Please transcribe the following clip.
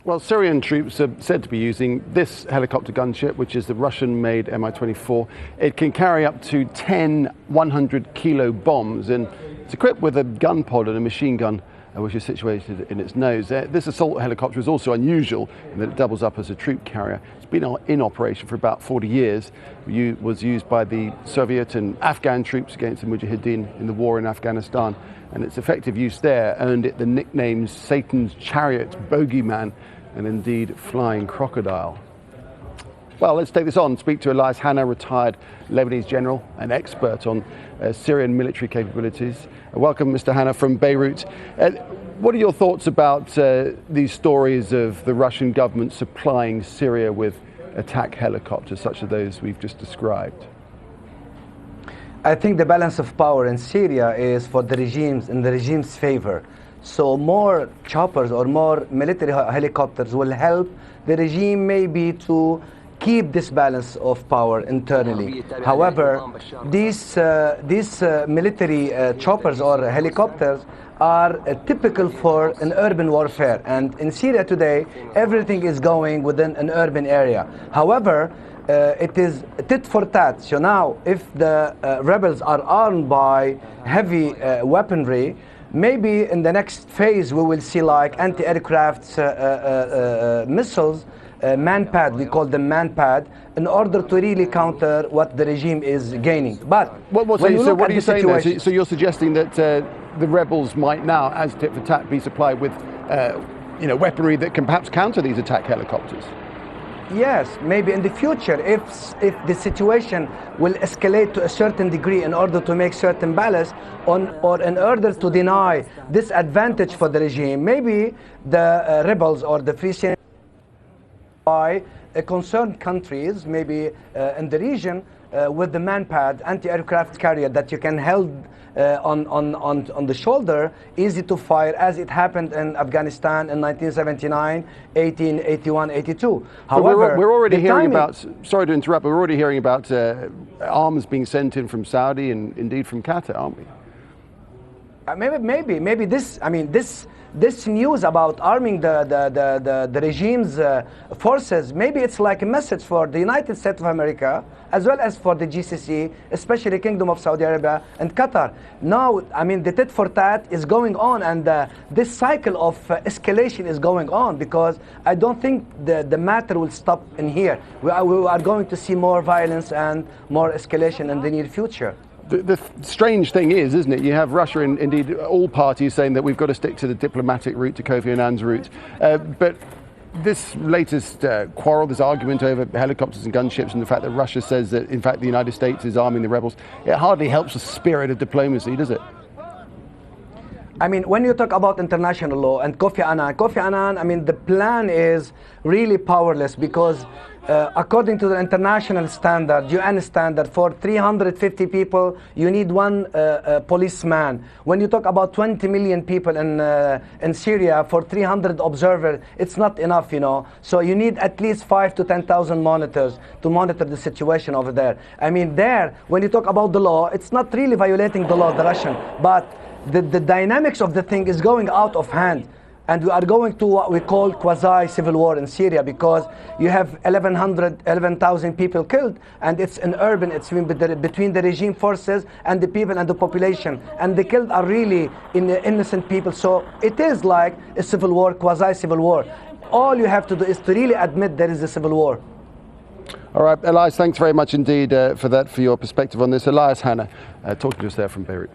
Well, Syrian troops are said to be using this helicopter gunship, which is the Russian-made Mi-24. It can carry up to 10 100-kilo bombs, and it's equipped with a gun pod and a machine gun, which is situated in its nose. This assault helicopter is also unusual in that it doubles up as a troop carrier. It's been in operation for about 40 years. It was used by the Soviet and Afghan troops against the Mujahideen in the war in Afghanistan, and its effective use there earned it the nicknames Satan's Chariot, Bogeyman, and indeed Flying Crocodile. Well, let's take this on and speak to Elias Hanna, retired Lebanese general and expert on Syrian military capabilities. Welcome, Mr. Hanna, from Beirut. What are your thoughts about these stories of the Russian government supplying Syria with attack helicopters such as those we've just described? I think the balance of power in Syria is for the regimes in the regime's favor. So more choppers or more military helicopters will help the regime maybe to keep this balance of power internally. However, these military choppers or helicopters are typical for an urban warfare. And in Syria today, everything is going within an urban area. However, it is tit for tat. So now, if the rebels are armed by heavy weaponry, maybe in the next phase we will see like anti-aircraft missiles, man-pad, we call them man-pad, in order to really counter what the regime is gaining. But what are you saying there? So you're suggesting that the rebels might now, as tit for tat, be supplied with weaponry that can perhaps counter these attack helicopters? Yes, maybe in the future, if the situation will escalate to a certain degree in order to make certain balance or in order to deny this advantage for the regime, maybe the rebels or the Free Syrian by concerned countries, maybe in the region, with the man-pad anti-aircraft carrier that you can hold on the shoulder, easy to fire, as it happened in Afghanistan in 1979, 18, 81, 82. However, we're already hearing about, sorry to interrupt, but we're already hearing about arms being sent in from Saudi and indeed from Qatar, aren't we? Maybe this, I mean, this news about arming the regime's forces, maybe it's like a message for the United States of America, as well as for the GCC, especially Kingdom of Saudi Arabia and Qatar. Now, I mean, the tit for tat is going on, and this cycle of escalation is going on, because I don't think the matter will stop in here. We are going to see more violence and more escalation in the near future. The strange thing is, isn't it, you have Russia and indeed all parties saying that we've got to stick to the diplomatic route, to Kofi Annan's route. But this latest quarrel, this argument over helicopters and gunships, and the fact that Russia says that, in fact, the United States is arming the rebels, it hardly helps the spirit of diplomacy, does it? I mean, when you talk about international law and Kofi Annan, I mean, the plan is really powerless, because according to the international standard, UN standard, for 350 people, you need one policeman. When you talk about 20 million people in Syria, for 300 observers, it's not enough, you know. So you need at least 5,000 to 10,000 monitors to monitor the situation over there. I mean, there, when you talk about the law, it's not really violating the law, the Russian, but the dynamics of the thing is going out of hand. And we are going to what we call quasi-civil war in Syria, because you have 11,000 people killed, and it's an urban, it's between the regime forces and the people and the population. And the killed are really innocent people. So it is like a civil war, quasi-civil war. All you have to do is to really admit there is a civil war. All right, Elias, thanks very much indeed for your perspective on this. Elias Hanna, talking to us there from Beirut.